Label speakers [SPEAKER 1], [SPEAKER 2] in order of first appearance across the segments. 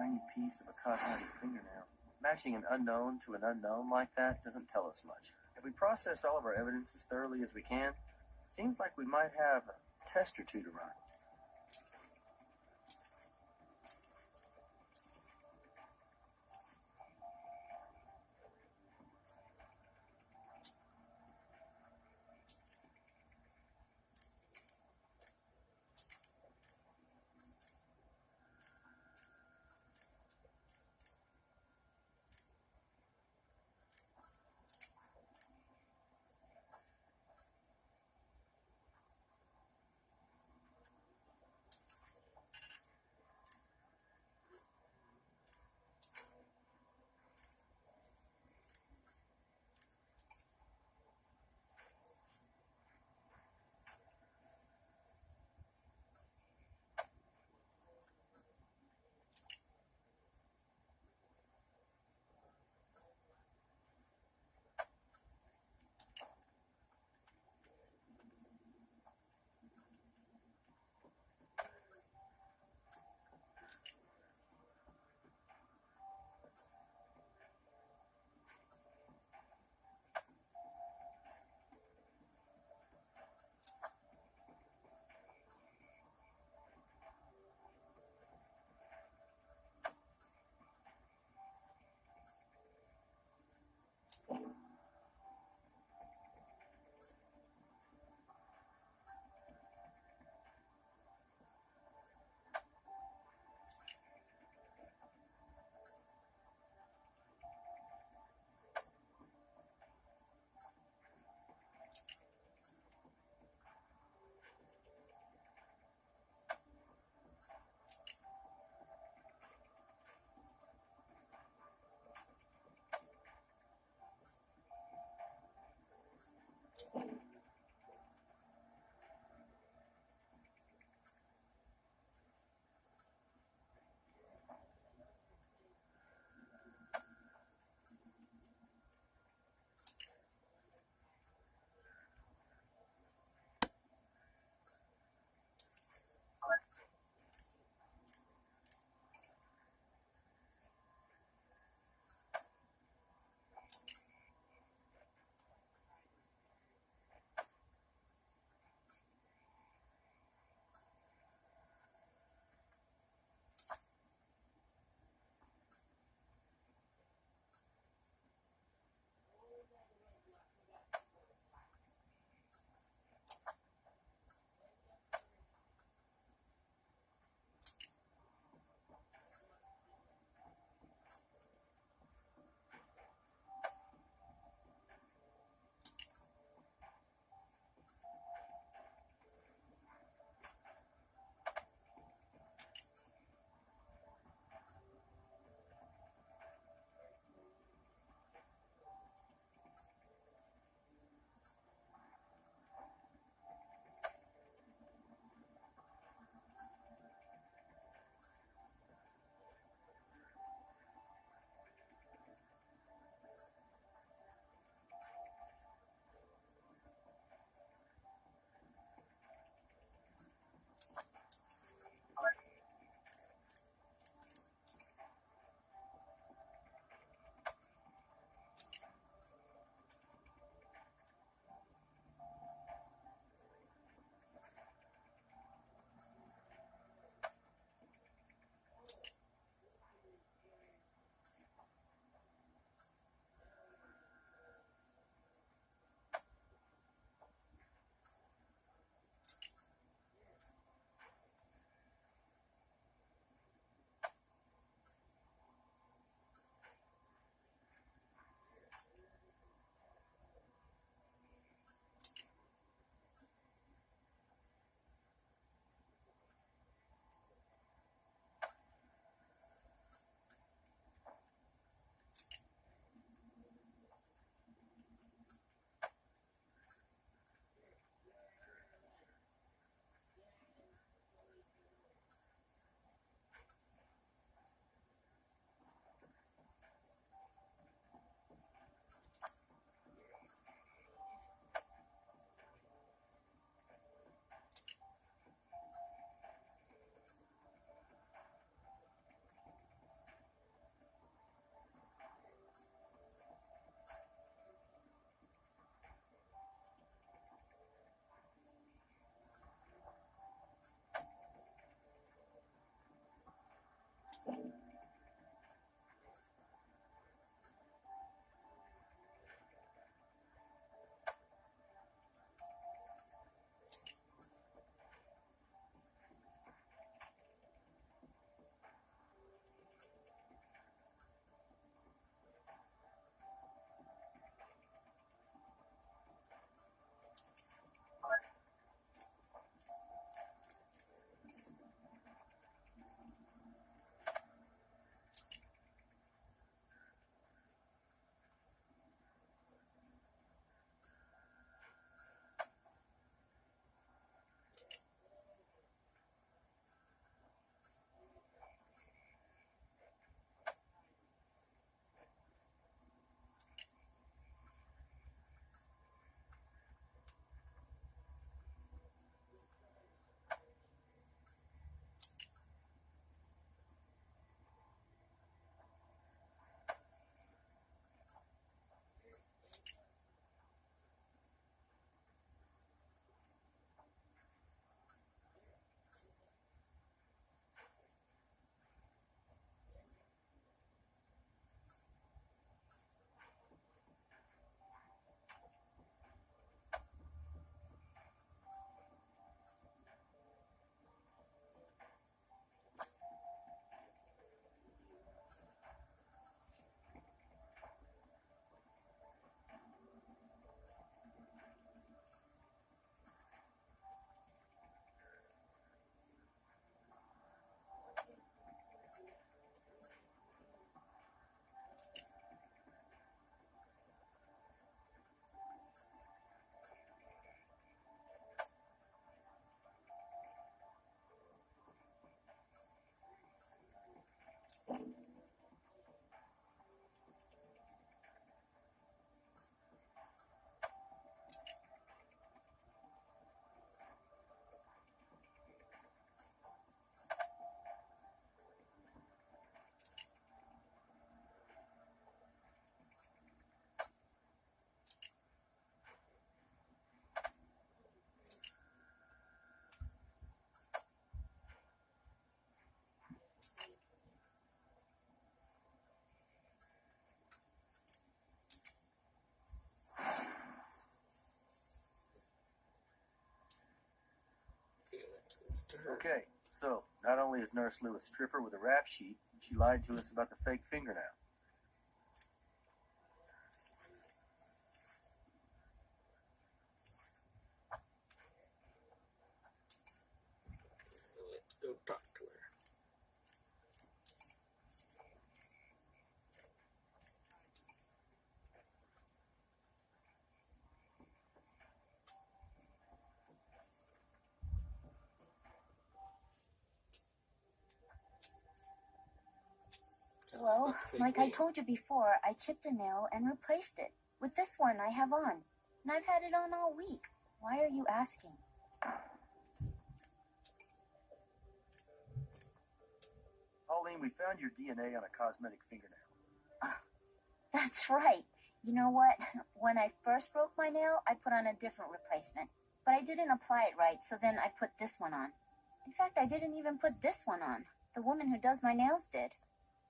[SPEAKER 1] tiny piece of a cosmetic fingernail. Matching an unknown to an unknown like that doesn't tell us much. If we process all of our evidence as thoroughly as we can, seems like we might have a test or two to run. Okay, so not only is Nurse Lou a stripper with a rap sheet, she lied to us about the fake fingernail.
[SPEAKER 2] Let's go talk to her.
[SPEAKER 3] Well, like I told you before, I chipped a nail and replaced it with this one I have on. And I've had it on all week. Why are you asking?
[SPEAKER 1] Pauline, we found your DNA on a cosmetic fingernail.
[SPEAKER 3] That's right. You know what? When I first broke my nail, I put on a different replacement. But I didn't apply it right, so then I put this one on. In fact, I didn't even put this one on. The woman who does my nails did.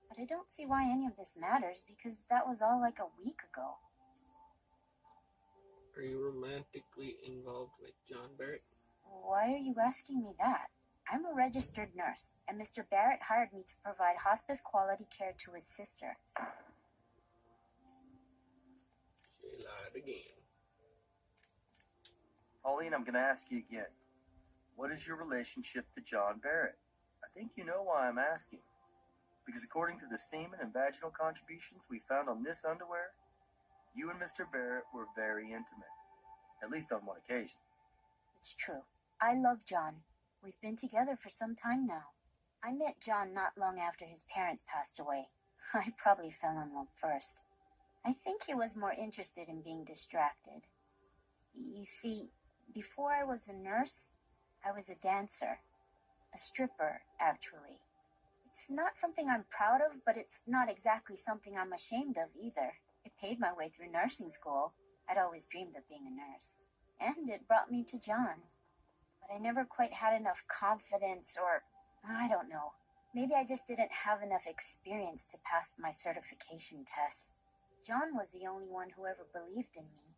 [SPEAKER 3] But I don't see why any of this matters, because that was all like a week ago.
[SPEAKER 2] Are you romantically involved with John Barrett?
[SPEAKER 3] Why are you asking me that? I'm a registered nurse, and Mr. Barrett hired me to provide hospice quality care to his sister.
[SPEAKER 2] She lied again.
[SPEAKER 1] Pauline, I'm going to ask you again. What is your relationship to John Barrett? I think you know why I'm asking. Because according to the semen and vaginal contributions we found on this underwear, you and Mr. Barrett were very intimate. At least on one occasion.
[SPEAKER 3] It's true. I love John. We've been together for some time now. I met John not long after his parents passed away. I probably fell in love first. I think he was more interested in being distracted. You see, before I was a nurse, I was a dancer. A stripper, actually. It's not something I'm proud of, but it's not exactly something I'm ashamed of either. It paid my way through nursing school. I'd always dreamed of being a nurse. And it brought me to John. But I never quite had enough confidence, or I don't know. Maybe I just didn't have enough experience to pass my certification tests. John was the only one who ever believed in me.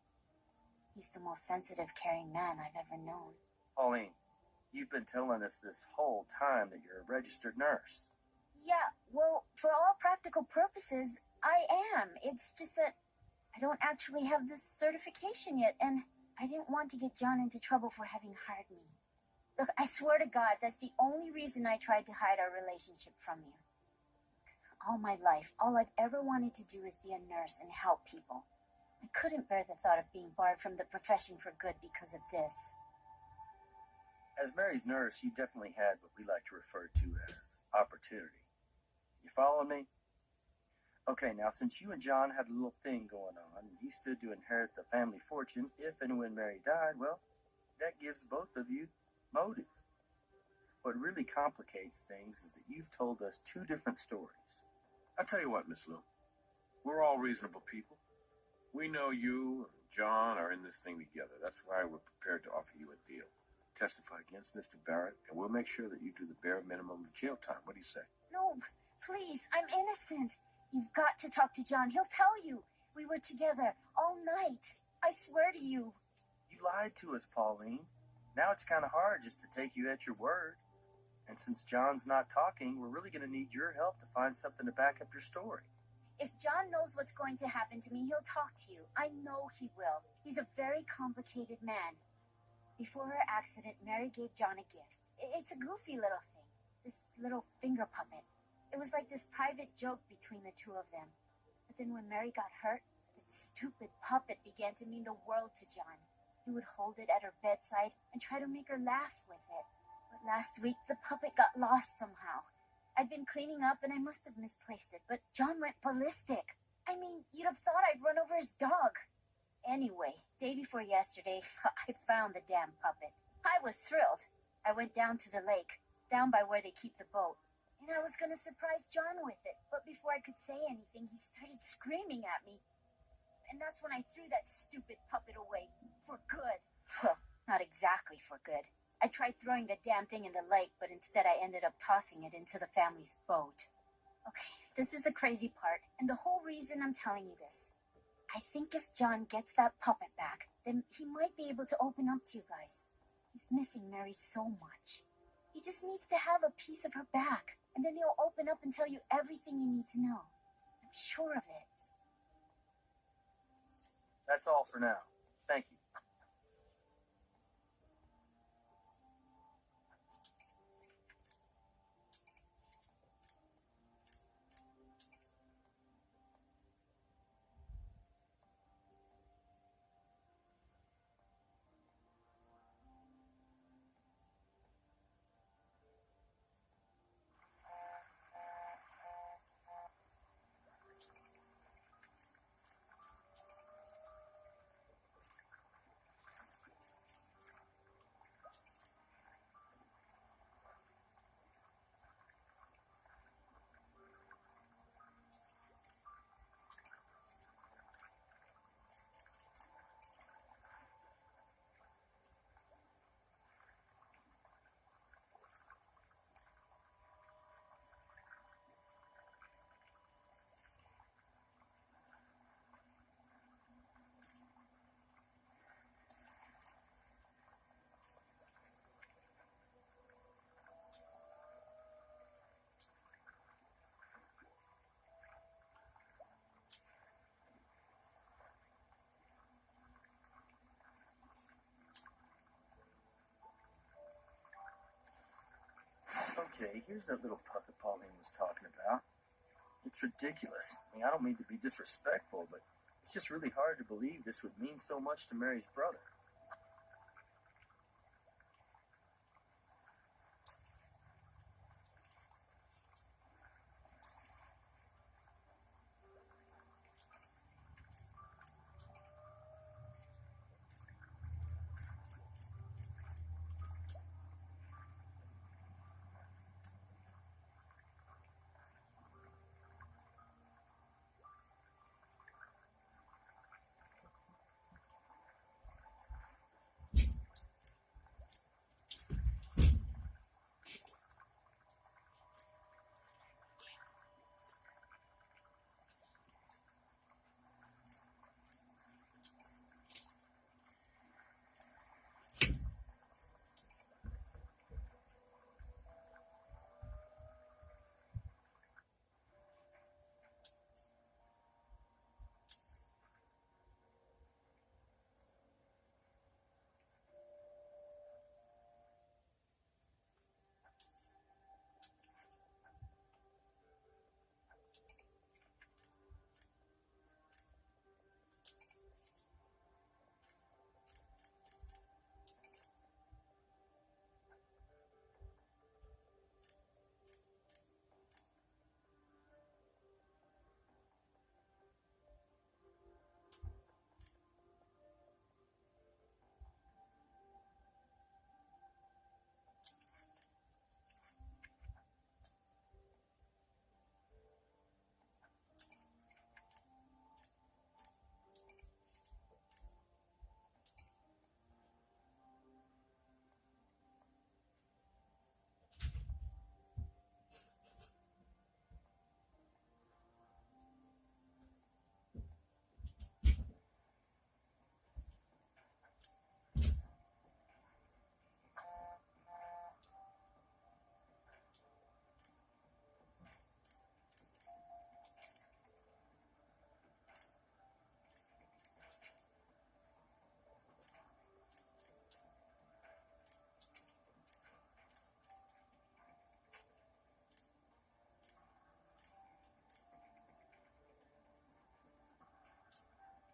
[SPEAKER 3] He's the most sensitive, caring man I've ever known.
[SPEAKER 1] Pauline, you've been telling us this whole time that you're a registered nurse.
[SPEAKER 3] Yeah, well, for all practical purposes, I am. It's just that I don't actually have this certification yet, and I didn't want to get John into trouble for having hired me. Look, I swear to God, that's the only reason I tried to hide our relationship from you. All my life, all I've ever wanted to do is be a nurse and help people. I couldn't bear the thought of being barred from the profession for good because of this.
[SPEAKER 1] As Mary's nurse, you definitely had what we like to refer to as opportunity. You following me? Okay, now since you and John had a little thing going on, and he stood to inherit the family fortune if and when Mary died, well, that gives both of you motive. What really complicates things is that you've told us two different stories.
[SPEAKER 4] I'll tell you what, Miss Lou. We're all reasonable people. We know you and John are in this thing together. That's why we're prepared to offer you a deal. Testify against Mr. Barrett, and we'll make sure that you do the bare minimum of jail time. What do you say?
[SPEAKER 3] No, please, I'm innocent. You've got to talk to John. He'll tell you. We were together all night. I swear to you.
[SPEAKER 1] You lied to us, Pauline. Now it's kind of hard just to take you at your word. And since John's not talking, we're really going to need your help to find something to back up your story.
[SPEAKER 3] If John knows what's going to happen to me, he'll talk to you. I know he will. He's a very complicated man. Before her accident, Mary gave John a gift. It's a goofy little thing. This little finger puppet. It was like this private joke between the two of them. But then when Mary got hurt, that stupid puppet began to mean the world to John. He would hold it at her bedside and try to make her laugh with it. But last week, the puppet got lost somehow. I'd been cleaning up and I must have misplaced it, but John went ballistic. I mean, you'd have thought I'd run over his dog. Anyway, day before yesterday, I found the damn puppet. I was thrilled. I went down to the lake, down by where they keep the boat, and I was going to surprise John with it. But before I could say anything, he started screaming at me. And that's when I threw that stupid puppet away. For good. Well, not exactly for good. I tried throwing the damn thing in the lake, but instead I ended up tossing it into the family's boat. Okay, this is the crazy part, and the whole reason I'm telling you this. I think if John gets that puppet back, then he might be able to open up to you guys. He's missing Mary so much. He just needs to have a piece of her back, and then he'll open up and tell you everything you need to know. I'm sure of it.
[SPEAKER 1] That's all for now. Thank you. Okay, here's that little puppet Pauline was talking about. It's ridiculous. I mean, I don't mean to be disrespectful, but it's just really hard to believe this would mean so much to Mary's brother.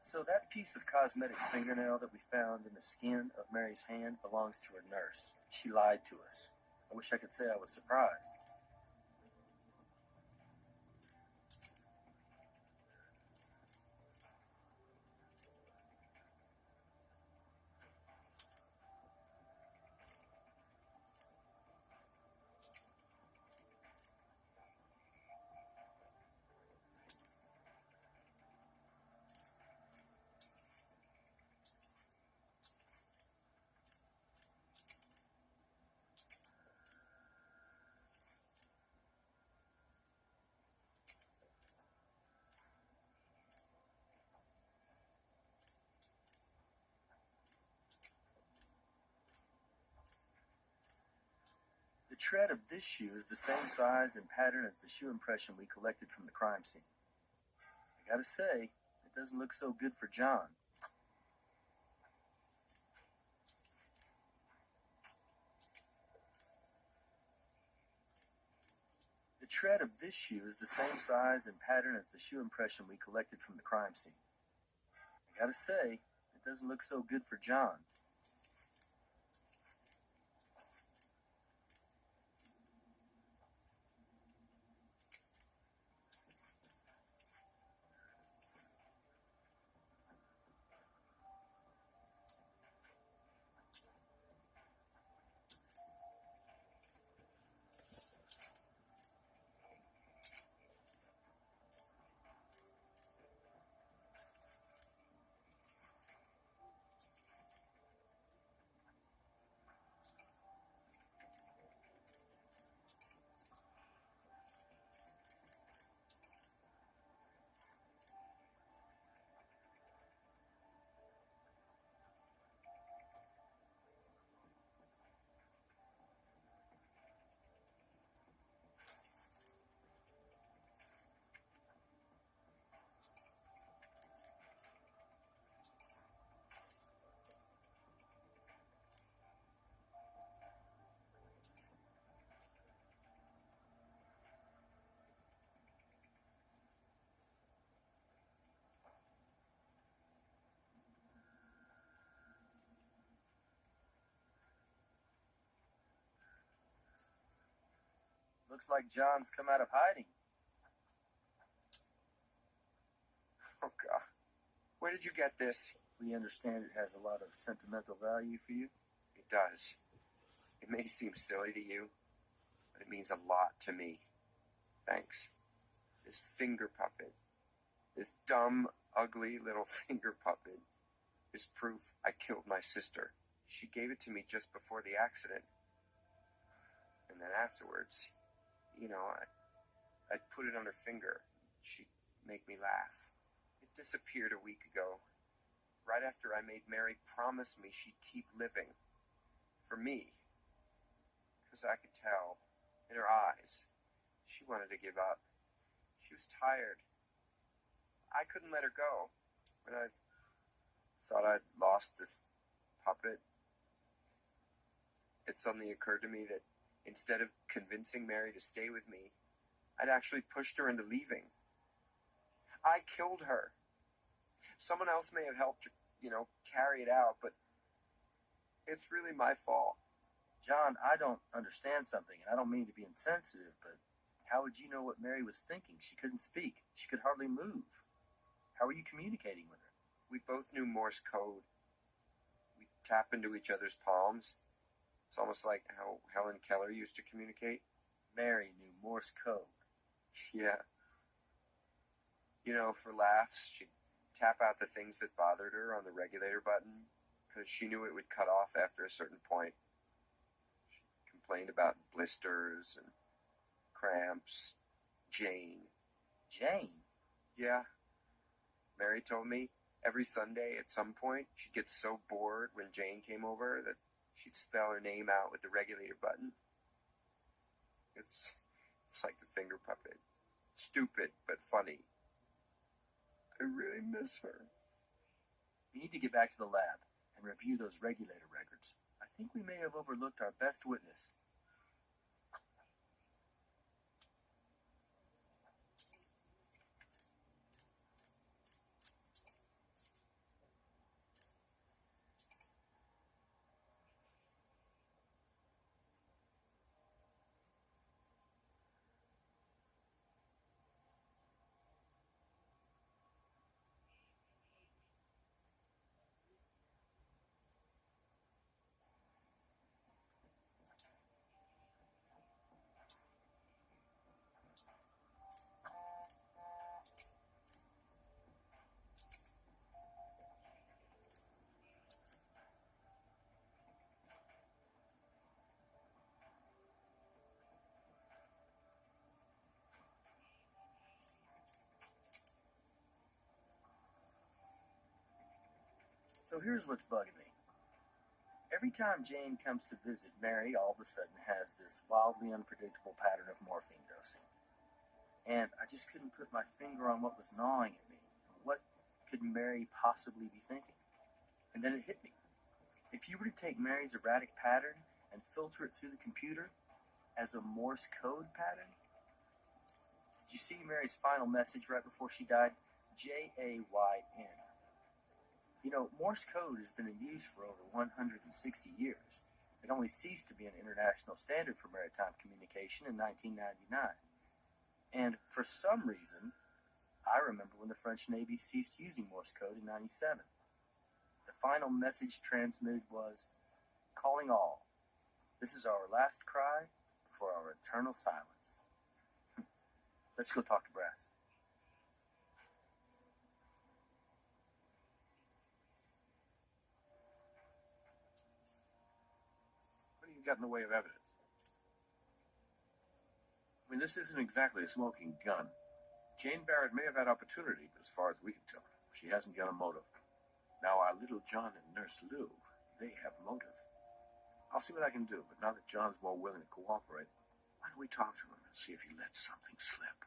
[SPEAKER 1] So that piece of cosmetic fingernail that we found in the skin of Mary's hand belongs to her nurse. She lied to us. I wish I could say I was surprised. tread of this shoe is the same size and pattern as the shoe impression we collected from the crime scene. I gotta say, it doesn't look so good for John. The tread of this shoe is the same size and pattern as the shoe impression we collected from the crime scene. I gotta say, it doesn't look so good for John. Looks like John's come out of hiding.
[SPEAKER 5] Oh, God. Where did you get this?
[SPEAKER 1] We understand it has a lot of sentimental value for you.
[SPEAKER 5] It does. It may seem silly to you, but it means a lot to me. Thanks. This finger puppet, this dumb, ugly little finger puppet, is proof I killed my sister. She gave it to me just before the accident. And then afterwards, I'd put it on her finger. She'd make me laugh. It disappeared a week ago, right after I made Mary promise me she'd keep living. For me. Because I could tell, in her eyes, she wanted to give up. She was tired. I couldn't let her go. When I thought I'd lost this puppet, it suddenly occurred to me that instead of convincing Mary to stay with me, I'd actually pushed her into leaving. I killed her. Someone else may have helped her, carry it out, but it's really my fault.
[SPEAKER 1] John, I don't understand something, and I don't mean to be insensitive, but how would you know what Mary was thinking? She couldn't speak. She could hardly move. How were you communicating with her?
[SPEAKER 5] We both knew Morse code. We tap into each other's palms. It's almost like how Helen Keller used to communicate.
[SPEAKER 1] Mary knew Morse code.
[SPEAKER 5] Yeah. For laughs, she'd tap out the things that bothered her on the regulator button, because she knew it would cut off after a certain point. She complained about blisters and cramps. Jane.
[SPEAKER 1] Jane?
[SPEAKER 5] Yeah. Mary told me every Sunday at some point she'd get so bored when Jane came over that she'd spell her name out with the regulator button. It's like the finger puppet. Stupid, but funny. I really miss her.
[SPEAKER 1] We need to get back to the lab and review those regulator records. I think we may have overlooked our best witness. So here's what's bugging me. Every time Jane comes to visit, Mary all of a sudden has this wildly unpredictable pattern of morphine dosing. And I just couldn't put my finger on what was gnawing at me. What could Mary possibly be thinking? And then it hit me. If you were to take Mary's erratic pattern and filter it through the computer as a Morse code pattern, did you see Mary's final message right before she died? JAYN. You know, Morse code has been in use for over 160 years. It only ceased to be an international standard for maritime communication in 1999. And for some reason, I remember when the French Navy ceased using Morse code in 97. The final message transmitted was, "Calling all. This is our last cry for our eternal silence." Let's go talk to Brass.
[SPEAKER 4] What do you got in the way of evidence? I mean, this isn't exactly a smoking gun. Jane Barrett may have had opportunity, but as far as we can tell, she hasn't got a motive. Now, our little John and Nurse Lou, they have motive. I'll see what I can do, but now that John's more willing to cooperate, why don't we talk to him and see if he lets something slip?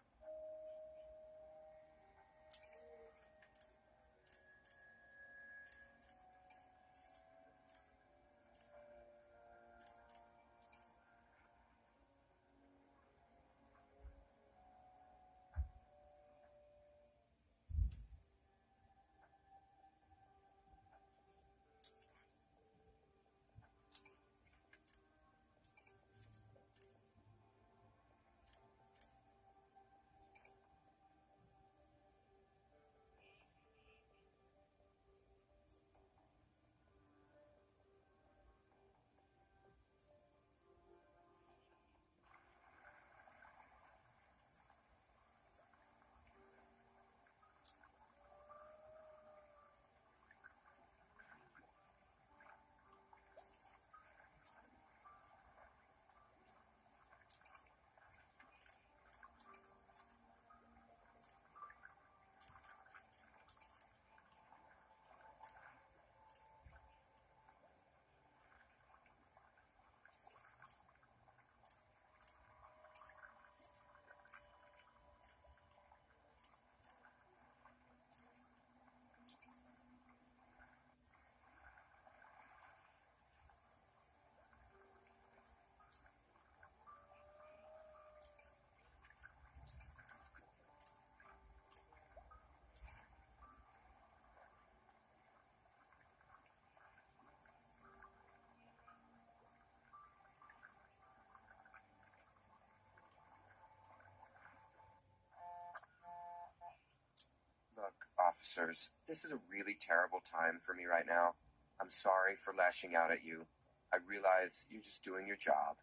[SPEAKER 5] Look, officers, this is a really terrible time for me right now. I'm sorry for lashing out at you. I realize you're just doing your job.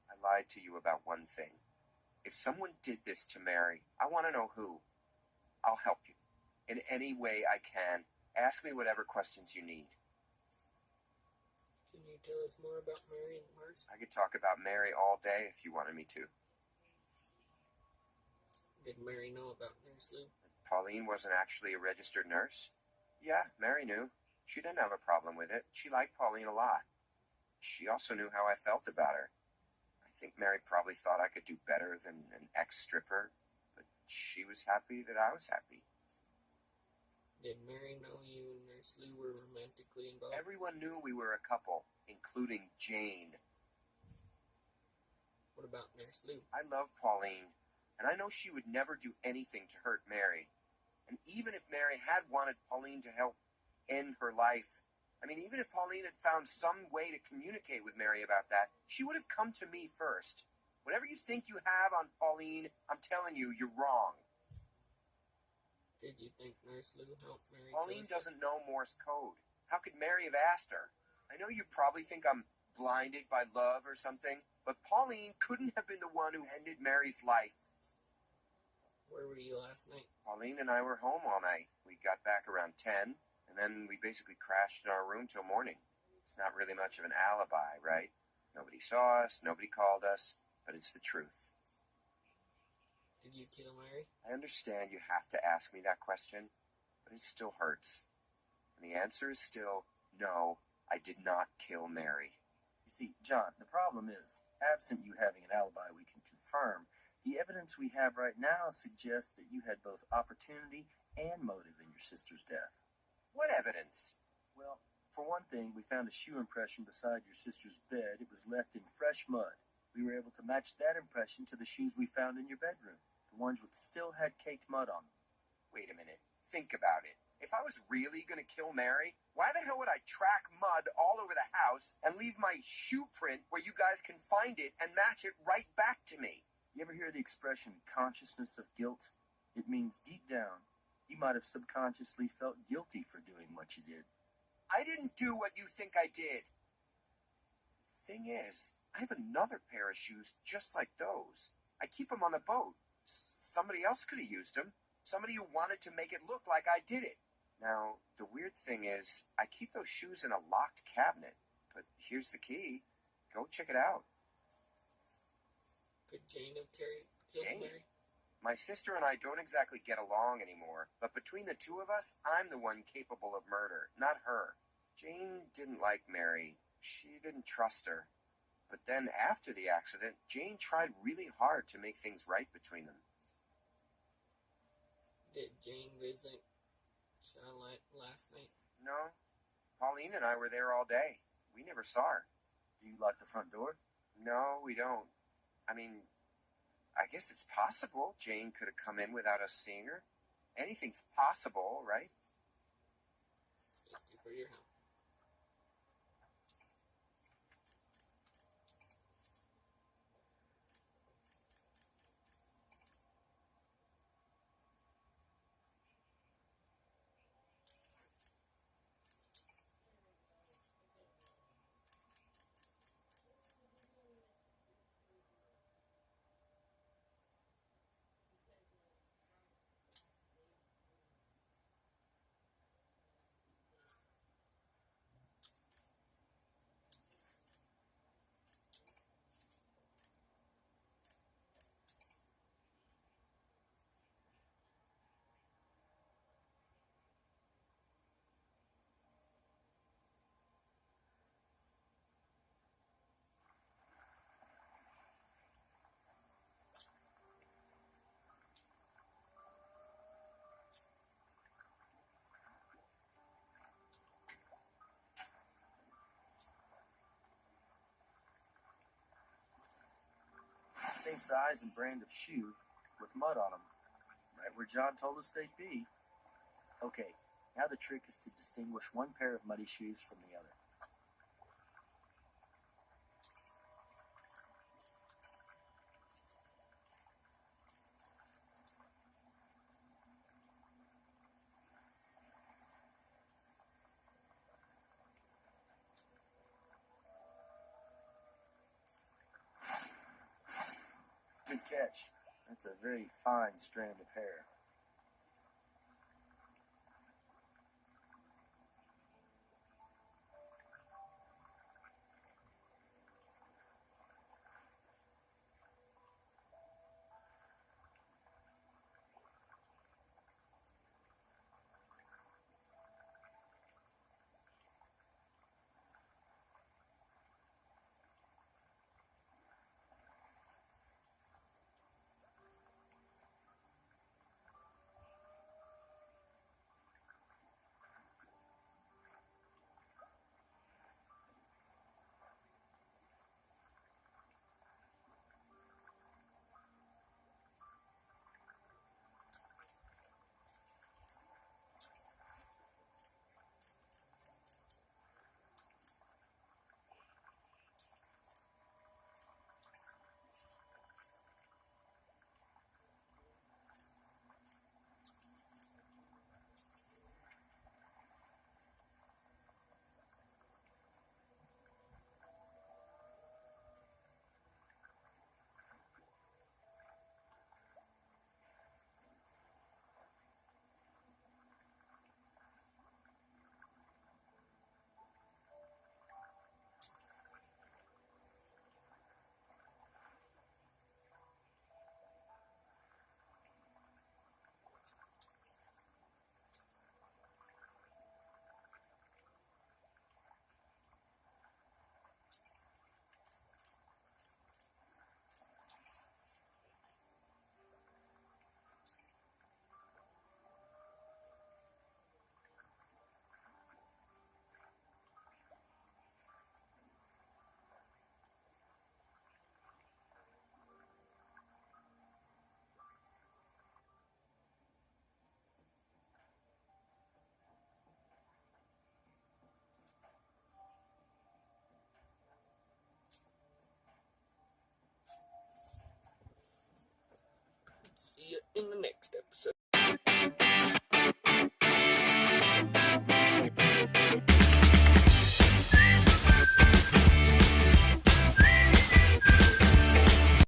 [SPEAKER 5] I lied to you about one thing. If someone did this to Mary, I want to know who. I'll help you. In any way I can. Ask me whatever questions you need.
[SPEAKER 2] Can you tell us more about Mary and Mars?
[SPEAKER 5] I could talk about Mary all day if you wanted me to.
[SPEAKER 2] Did Mary know about Nurse Lou?
[SPEAKER 5] Pauline wasn't actually a registered nurse? Yeah, Mary knew. She didn't have a problem with it. She liked Pauline a lot. She also knew how I felt about her. I think Mary probably thought I could do better than an ex-stripper, but she was happy that I was happy.
[SPEAKER 2] Did Mary know you and Nurse Lou were romantically involved?
[SPEAKER 5] Everyone knew we were a couple, including Jane.
[SPEAKER 2] What about Nurse Lou?
[SPEAKER 5] I love Pauline, and I know she would never do anything to hurt Mary. And even if Mary had wanted Pauline to help end her life, even if Pauline had found some way to communicate with Mary about that, she would have come to me first. Whatever you think you have on Pauline, I'm telling you, you're wrong.
[SPEAKER 2] Did you think Nurse Lou helped Mary?
[SPEAKER 5] Pauline doesn't know Morse code. How could Mary have asked her? I know you probably think I'm blinded by love or something, but Pauline couldn't have been the one who ended Mary's life.
[SPEAKER 2] Where were you last night?
[SPEAKER 5] Pauline and I were home all night. We got back around 10, and then we basically crashed in our room till morning. It's not really much of an alibi, right? Nobody saw us, nobody called us, but it's the truth.
[SPEAKER 2] Did you kill Mary?
[SPEAKER 5] I understand you have to ask me that question, but it still hurts. And the answer is still no, I did not kill Mary.
[SPEAKER 1] You see, John, the problem is, absent you having an alibi we can confirm, the evidence we have right now suggests that you had both opportunity and motive in your sister's death.
[SPEAKER 5] What evidence?
[SPEAKER 1] Well, for one thing, we found a shoe impression beside your sister's bed. It was left in fresh mud. We were able to match that impression to the shoes we found in your bedroom, the ones which still had caked mud on them.
[SPEAKER 5] Wait a minute. Think about it. If I was really going to kill Mary, why the hell would I track mud all over the house and leave my shoe print where you guys can find it and match it right back to me?
[SPEAKER 1] You ever hear the expression consciousness of guilt? It means deep down, you might have subconsciously felt guilty for doing what you did.
[SPEAKER 5] I didn't do what you think I did. Thing is, I have another pair of shoes just like those. I keep them on the boat. Somebody else could have used them. Somebody who wanted to make it look like I did it. Now, the weird thing is, I keep those shoes in a locked cabinet. But here's the key. Go check it out.
[SPEAKER 2] Could Jane have killed
[SPEAKER 5] Jane?
[SPEAKER 2] Mary?
[SPEAKER 5] My sister and I don't exactly get along anymore, but between the two of us, I'm the one capable of murder, not her. Jane didn't like Mary. She didn't trust her. But then after the accident, Jane tried really hard to make things right between them.
[SPEAKER 2] Did Jane visit Charlotte last night?
[SPEAKER 5] No. Pauline and I were there all day. We never saw her.
[SPEAKER 1] Do you lock the front door?
[SPEAKER 5] No, we don't. I mean, I guess it's possible Jane could have come in without us seeing her. Anything's possible, right?
[SPEAKER 2] Thank you for your help.
[SPEAKER 1] Same size and brand of shoe with mud on them. Right where John told us they'd be. Okay, now the trick is to distinguish one pair of muddy shoes from the other. Good catch. That's a very fine strand of hair.
[SPEAKER 2] you in the next episode.